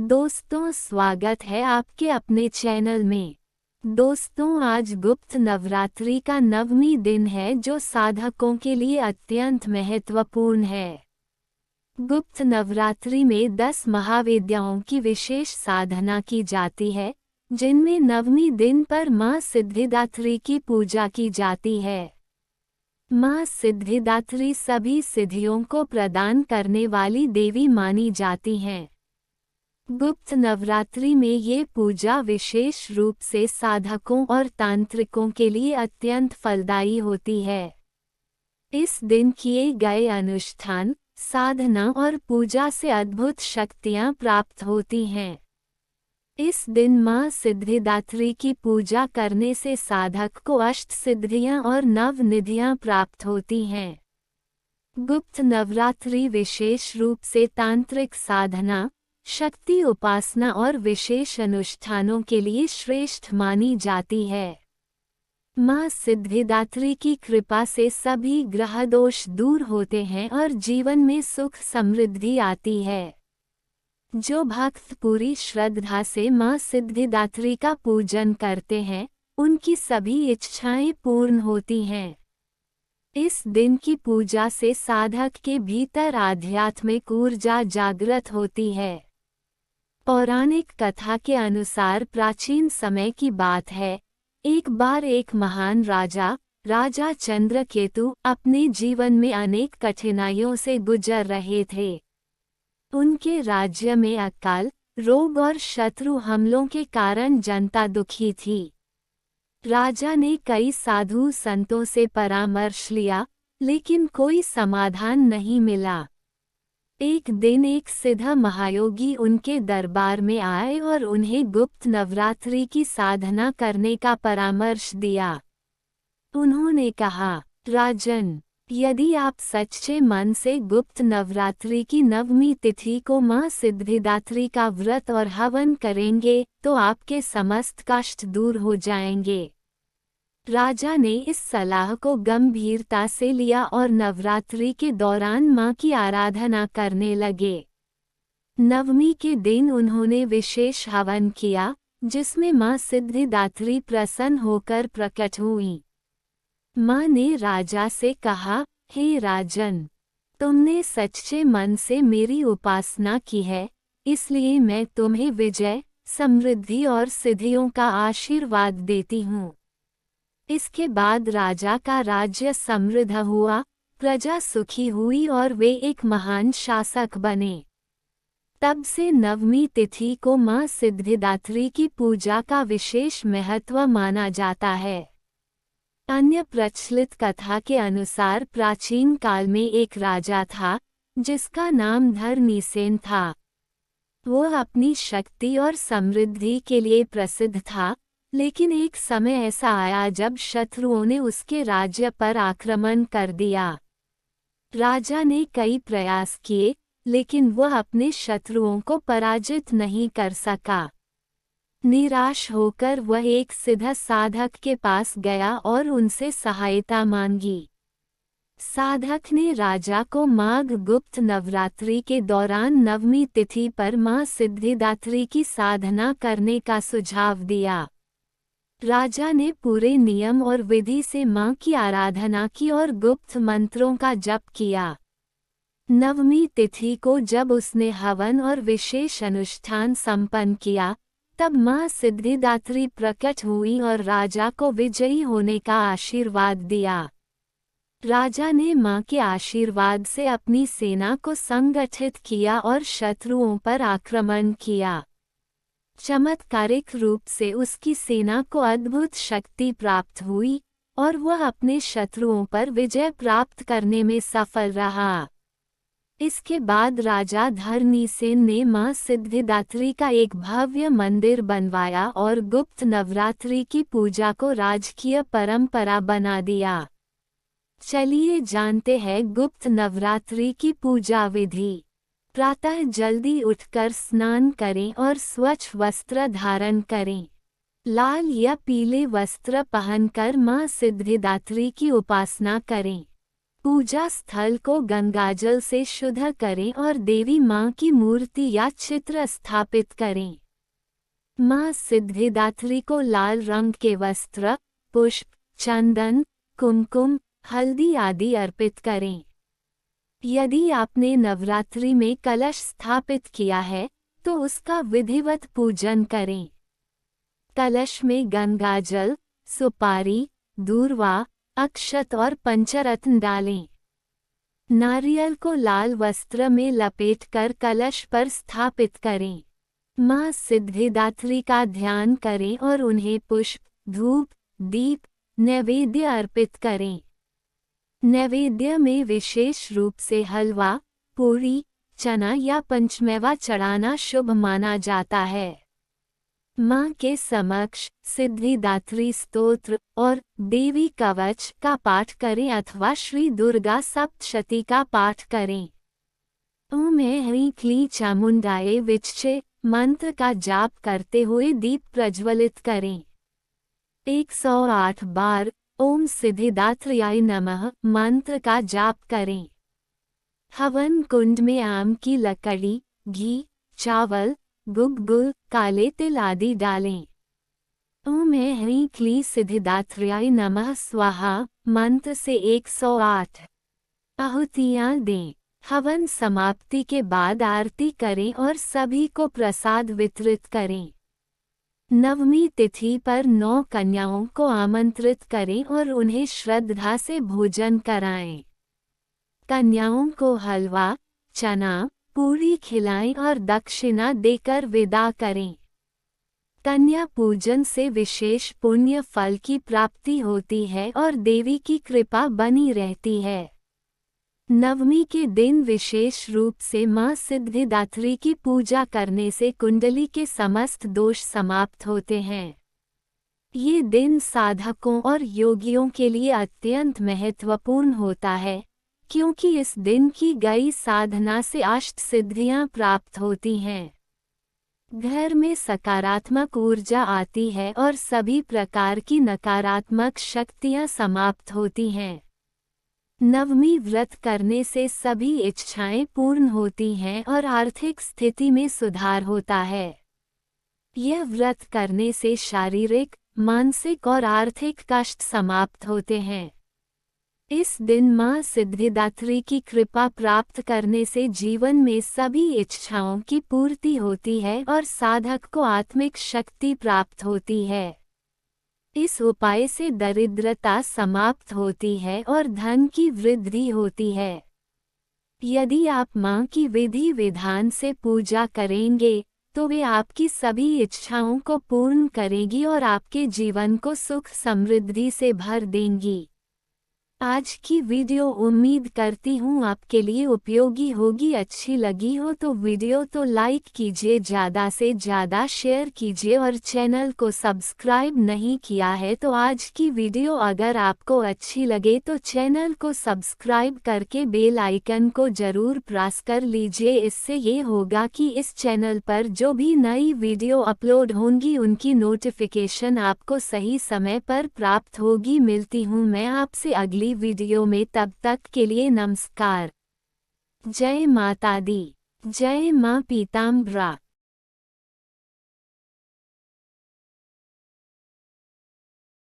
दोस्तों, स्वागत है आपके अपने चैनल में। दोस्तों, आज गुप्त नवरात्रि का 9वीं दिन है जो साधकों के लिए अत्यंत महत्वपूर्ण है। गुप्त नवरात्रि में 10 महाविद्याओं की विशेष साधना की जाती है, जिनमें 9वीं दिन पर माँ सिद्धिदात्री की पूजा की जाती है। माँ सिद्धिदात्री सभी सिद्धियों को प्रदान करने वाली देवी मानी जाती हैं। गुप्त नवरात्रि में ये पूजा विशेष रूप से साधकों और तांत्रिकों के लिए अत्यंत फलदायी होती है। इस दिन किए गए अनुष्ठान, साधना और पूजा से अद्भुत शक्तियाँ प्राप्त होती हैं। इस दिन माँ सिद्धिदात्री की पूजा करने से साधक को अष्ट सिद्धियाँ और नव निधियाँ प्राप्त होती हैं। गुप्त नवरात्रि विशेष रूप से तांत्रिक साधना, शक्ति उपासना और विशेष अनुष्ठानों के लिए श्रेष्ठ मानी जाती है। माँ सिद्धिदात्री की कृपा से सभी ग्रह दोष दूर होते हैं और जीवन में सुख समृद्धि आती है। जो भक्त पूरी श्रद्धा से माँ सिद्धिदात्री का पूजन करते हैं, उनकी सभी इच्छाएं पूर्ण होती हैं। इस दिन की पूजा से साधक के भीतर आध्यात्मिक ऊर्जा जागृत होती है। पौराणिक कथा के अनुसार प्राचीन समय की बात है, एक बार एक महान राजा चंद्रकेतु अपने जीवन में अनेक कठिनाइयों से गुजर रहे थे। उनके राज्य में अकाल, रोग और शत्रु हमलों के कारण जनता दुखी थी। राजा ने कई साधु संतों से परामर्श लिया, लेकिन कोई समाधान नहीं मिला। एक दिन एक सिद्ध महायोगी उनके दरबार में आए और उन्हें गुप्त नवरात्रि की साधना करने का परामर्श दिया। उन्होंने कहा, राजन, यदि आप सच्चे मन से गुप्त नवरात्रि की 9वीं तिथि को माँ सिद्धिदात्री का व्रत और हवन करेंगे तो आपके समस्त कष्ट दूर हो जाएंगे। राजा ने इस सलाह को गंभीरता से लिया और नवरात्रि के दौरान माँ की आराधना करने लगे। 9वीं के दिन उन्होंने विशेष हवन किया, जिसमें माँ सिद्धिदात्री प्रसन्न होकर प्रकट हुई। माँ ने राजा से कहा, हे राजन, तुमने सच्चे मन से मेरी उपासना की है, इसलिए मैं तुम्हें विजय, समृद्धि और सिद्धियों का आशीर्वाद देती हूँ। इसके बाद राजा का राज्य समृद्ध हुआ, प्रजा सुखी हुई और वे एक महान शासक बने। तब से 9वीं तिथि को माँ सिद्धिदात्री की पूजा का विशेष महत्व माना जाता है। अन्य प्रचलित कथा के अनुसार प्राचीन काल में एक राजा था, जिसका नाम धरनीसेन था। वो अपनी शक्ति और समृद्धि के लिए प्रसिद्ध था, लेकिन एक समय ऐसा आया जब शत्रुओं ने उसके राज्य पर आक्रमण कर दिया। राजा ने कई प्रयास किए, लेकिन वह अपने शत्रुओं को पराजित नहीं कर सका। निराश होकर वह एक सिद्ध साधक के पास गया और उनसे सहायता मांगी। साधक ने राजा को माघ गुप्त नवरात्रि के दौरान 9वीं तिथि पर माँ सिद्धिदात्री की साधना करने का सुझाव दिया। राजा ने पूरे नियम और विधि से माँ की आराधना की और गुप्त मंत्रों का जप किया। 9वीं तिथि को जब उसने हवन और विशेष अनुष्ठान संपन्न किया, तब माँ सिद्धिदात्री प्रकट हुई और राजा को विजयी होने का आशीर्वाद दिया। राजा ने माँ के आशीर्वाद से अपनी सेना को संगठित किया और शत्रुओं पर आक्रमण किया। चमत्कारिक रूप से उसकी सेना को अद्भुत शक्ति प्राप्त हुई और वह अपने शत्रुओं पर विजय प्राप्त करने में सफल रहा। इसके बाद राजा धरनीसेन ने माँ सिद्धिदात्री का एक भव्य मंदिर बनवाया और गुप्त नवरात्रि की पूजा को राजकीय परंपरा बना दिया। चलिए जानते हैं गुप्त नवरात्रि की पूजा विधि। प्रातः जल्दी उठकर स्नान करें और स्वच्छ वस्त्र धारण करें। लाल या पीले वस्त्र पहनकर माँ सिद्धिदात्री की उपासना करें। पूजा स्थल को गंगाजल से शुद्ध करें और देवी मां की मूर्ति या चित्र स्थापित करें। मां सिद्धिदात्री को लाल रंग के वस्त्र, पुष्प, चंदन, कुमकुम, हल्दी आदि अर्पित करें। यदि आपने नवरात्रि में कलश स्थापित किया है तो उसका विधिवत पूजन करें। कलश में गंगाजल, सुपारी, दूर्वा, अक्षत और पंचरत्न डालें। नारियल को लाल वस्त्र में लपेटकर कलश पर स्थापित करें। मां सिद्धिदात्री का ध्यान करें और उन्हें पुष्प, धूप, दीप, नैवेद्य अर्पित करें। नैवेद्य में विशेष रूप से हलवा, पूरी, चना या पंचमेवा चढ़ाना शुभ माना जाता है। मां के समक्ष सिद्धिदात्री स्तोत्र और देवी कवच का पाठ करें अथवा श्री दुर्गा सप्तशती का पाठ करें। ओम ऐं क्लीं चामुंडायै विच्चे मंत्र का जाप करते हुए दीप प्रज्वलित करें। 108 बार ओम सिद्धिदात्र्याय नमः मंत्र का जाप करें। हवन कुंड में आम की लकड़ी, घी, चावल, गुग्गुल, काले तिल आदि डालें। ओम ऐं क्लीं सिद्धिदात्र्याय नमः स्वाहा मंत्र से 108 आहुतियां दें। हवन समाप्ति के बाद आरती करें और सभी को प्रसाद वितरित करें। नवमी तिथि पर 9 कन्याओं को आमंत्रित करें और उन्हें श्रद्धा से भोजन कराएं। कन्याओं को हलवा, चना, पूरी खिलाएं और दक्षिणा देकर विदा करें। कन्या पूजन से विशेष पुण्य फल की प्राप्ति होती है और देवी की कृपा बनी रहती है। नवमी के दिन विशेष रूप से मां सिद्धिदात्री की पूजा करने से कुंडली के समस्त दोष समाप्त होते हैं। ये दिन साधकों और योगियों के लिए अत्यंत महत्वपूर्ण होता है, क्योंकि इस दिन की गई साधना से अष्ट सिद्धियां प्राप्त होती हैं। घर में सकारात्मक ऊर्जा आती है और सभी प्रकार की नकारात्मक शक्तियां समाप्त होती हैं। नवमी व्रत करने से सभी इच्छाएं पूर्ण होती हैं और आर्थिक स्थिति में सुधार होता है। यह व्रत करने से शारीरिक, मानसिक और आर्थिक कष्ट समाप्त होते हैं। इस दिन मां सिद्धिदात्री की कृपा प्राप्त करने से जीवन में सभी इच्छाओं की पूर्ति होती है और साधक को आत्मिक शक्ति प्राप्त होती है। इस उपाय से दरिद्रता समाप्त होती है और धन की वृद्धि होती है। यदि आप मां की विधि विधान से पूजा करेंगे तो वे आपकी सभी इच्छाओं को पूर्ण करेगी और आपके जीवन को सुख समृद्धि से भर देंगी। आज की वीडियो उम्मीद करती हूँ आपके लिए उपयोगी होगी। अच्छी लगी हो तो वीडियो तो लाइक कीजिए, ज़्यादा से ज़्यादा शेयर कीजिए और चैनल को सब्सक्राइब नहीं किया है तो आज की वीडियो अगर आपको अच्छी लगे तो चैनल को सब्सक्राइब करके बेल आइकन को ज़रूर प्रेस कर लीजिए। इससे ये होगा कि इस चैनल पर जो भी नई वीडियो अपलोड होंगी उनकी नोटिफिकेशन आपको सही समय पर प्राप्त होगी। मिलती हूँ मैं आपसे अगली वीडियो में, तब तक के लिए नमस्कार। जय माता दी, जय मां पीताम्बरा।